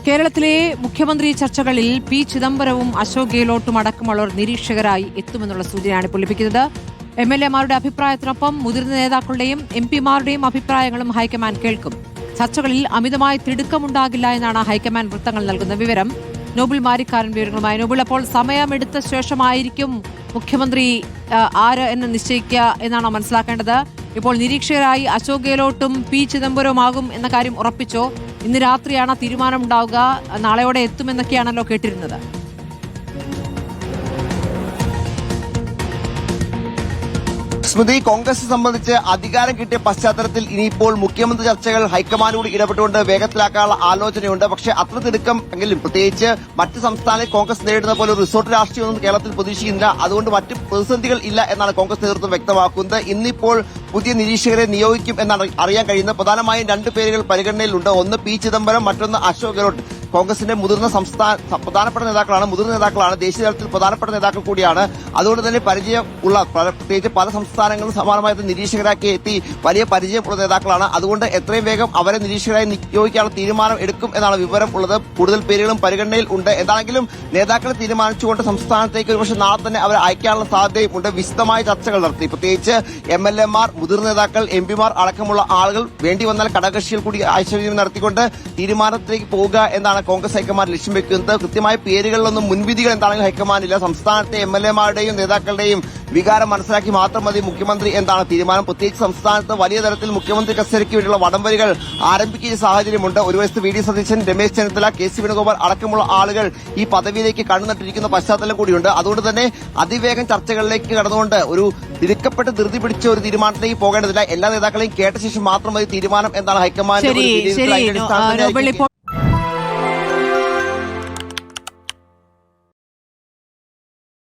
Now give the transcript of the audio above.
കേരളത്തിലെ മുഖ്യമന്ത്രി ചർച്ചകളിൽ പി ചിദംബരവും അശോക് ഗെഹ്ലോട്ടും അടക്കമുള്ളവർ നിരീക്ഷകരായി എത്തുമെന്നുള്ള സൂചനയാണ് ഇപ്പോൾ ലഭിക്കുന്നത്. എംഎൽഎമാരുടെ അഭിപ്രായത്തിനൊപ്പം മുതിർന്ന നേതാക്കളുടെയും എംപിമാരുടെയും അഭിപ്രായങ്ങളും ഹൈക്കമാൻഡ് കേൾക്കും. ചർച്ചകളിൽ അമിതമായ തിടുക്കമുണ്ടാകില്ല എന്നാണ് ഹൈക്കമാൻഡ് വൃത്തങ്ങൾ നൽകുന്ന വിവരം. നോബിൾ മാരിക്കാരൻ വിവരങ്ങളുമായി. നോബിൾ, അപ്പോൾ സമയമെടുത്ത ശേഷമായിരിക്കും മുഖ്യമന്ത്രി ആര് എന്ന് നിശ്ചയിക്കുക എന്നാണോ മനസ്സിലാക്കേണ്ടത്? ഇപ്പോൾ നിരീക്ഷകരായി അശോക് ഗെഹ്ലോട്ടും പി ചിദംബരവുമാകും എന്ന കാര്യം ഉറപ്പിച്ചോ? ഇന്ന് രാത്രിയാണ് തീരുമാനമുണ്ടാവുക, നാളെയോടെ എത്തുമെന്നൊക്കെയാണല്ലോ കേട്ടിരുന്നത്. സ്മൃതി, കോൺഗ്രസ് സംബന്ധിച്ച് അധികാരം കിട്ടിയ പശ്ചാത്തലത്തിൽ ഇനിയിപ്പോൾ മുഖ്യമന്ത്രി ചർച്ചകൾ ഹൈക്കമാൻഡോട് ഇടപെട്ടുകൊണ്ട് വേഗത്തിലാക്കാനുള്ള ആലോചനയുണ്ട്. പക്ഷേ അത്ര തിടുക്കം എങ്കിലും പ്രത്യേകിച്ച് മറ്റ് സംസ്ഥാനങ്ങളിൽ കോൺഗ്രസ് നേരിടുന്ന പോലെ റിസോർട്ട് രാഷ്ട്രീയമൊന്നും കേരളത്തിൽ പ്രതീക്ഷിക്കുന്നില്ല. അതുകൊണ്ട് മറ്റ് പ്രതിസന്ധികൾ ഇല്ല എന്നാണ് കോൺഗ്രസ് നേതൃത്വം വ്യക്തമാക്കുന്നത്. ഇന്നിപ്പോൾ പുതിയ നിരീക്ഷകരെ നിയോഗിക്കും എന്നാണ് അറിയാൻ കഴിയുന്നത്. പ്രധാനമായും രണ്ട് പേരുകൾ പരിഗണനയിലുണ്ട്. ഒന്ന് പി ചിദംബരം, മറ്റൊന്ന് അശോക് ഗെഹ്ലോട്ട്. കോൺഗ്രസിന്റെ മുതിർന്ന പ്രധാനപ്പെട്ട നേതാക്കളാണ്, മുതിർന്ന നേതാക്കളാണ്, ദേശീയ തലത്തിൽ പ്രധാനപ്പെട്ട നേതാക്കൾ കൂടിയാണ്. അതുകൊണ്ട് തന്നെ പരിചയമുള്ള, പ്രത്യേകിച്ച് പല സംസ്ഥാനങ്ങളും സമാനമായ നിരീക്ഷകരാക്കി എത്തി വലിയ പരിചയമുള്ള നേതാക്കളാണ്. അതുകൊണ്ട് എത്രയും വേഗം അവരെ നിരീക്ഷകരായി നിയോഗിക്കാനുള്ള തീരുമാനം എടുക്കും എന്നാണ് വിവരം ഉള്ളത്. കൂടുതൽ പേരുകളും പരിഗണനയിൽ ഉണ്ട്. എന്താണെങ്കിലും നേതാക്കളെ തീരുമാനിച്ചുകൊണ്ട് സംസ്ഥാനത്തേക്ക് ഒരുപക്ഷെ നാളെ തന്നെ അവരെ അയക്കാനുള്ള സാധ്യതയും ഉണ്ട്. വിശദമായ ചർച്ചകൾ നടത്തി, പ്രത്യേകിച്ച് എംഎൽഎമാർ, മുതിർന്ന നേതാക്കൾ, എംപിമാർ അടക്കമുള്ള ആളുകൾ വേണ്ടി വന്നാൽ ഘടകകക്ഷികൾ കൂടി ആശയവിനിമയം നടത്തിക്കൊണ്ട് തീരുമാനത്തിലേക്ക് പോവുക എന്നാണ് കോൺഗ്രസ് ഹൈക്കമാൻഡ് ലക്ഷ്യം വെക്കുന്നത്. കൃത്യമായ പേരുകളിലൊന്നും മുൻവിധികൾ എന്താണെങ്കിലും ഹൈക്കമാൻഡില്ല. സംസ്ഥാനത്തെ എംഎൽഎമാരുടെയും നേതാക്കളുടെയും വികാരം മനസ്സിലാക്കി മാത്രം മതി മുഖ്യമന്ത്രി എന്താണ് തീരുമാനം. പ്രത്യേകിച്ച് സംസ്ഥാനത്ത് വലിയ തരത്തിൽ മുഖ്യമന്ത്രി കസേരയ്ക്ക് വേണ്ടിയുള്ള വടംവലികൾ ആരംഭിക്കുന്ന സാഹചര്യമുണ്ട്. ഒരു വശത്ത് V D Satheesan, Ramesh Chennithala, K C Venugopal അടക്കമുള്ള ആളുകൾ ഈ പദവിയിലേക്ക് കണ്ണുനട്ടിരിക്കുന്ന പശ്ചാത്തലം കൂടിയുണ്ട്. അതുകൊണ്ട് തന്നെ അതിവേഗം ചർച്ചകളിലേക്ക് കടന്നുകൊണ്ട് ഒരു തിടുക്കപ്പെട്ട് ധൃതി പിടിച്ച ഒരു തീരുമാനത്തിലേക്ക് പോകേണ്ടതില്ല. എല്ലാ നേതാക്കളെയും കേട്ട ശേഷം മാത്രം മതി തീരുമാനം എന്നാണ് ഹൈക്കമാൻഡ്.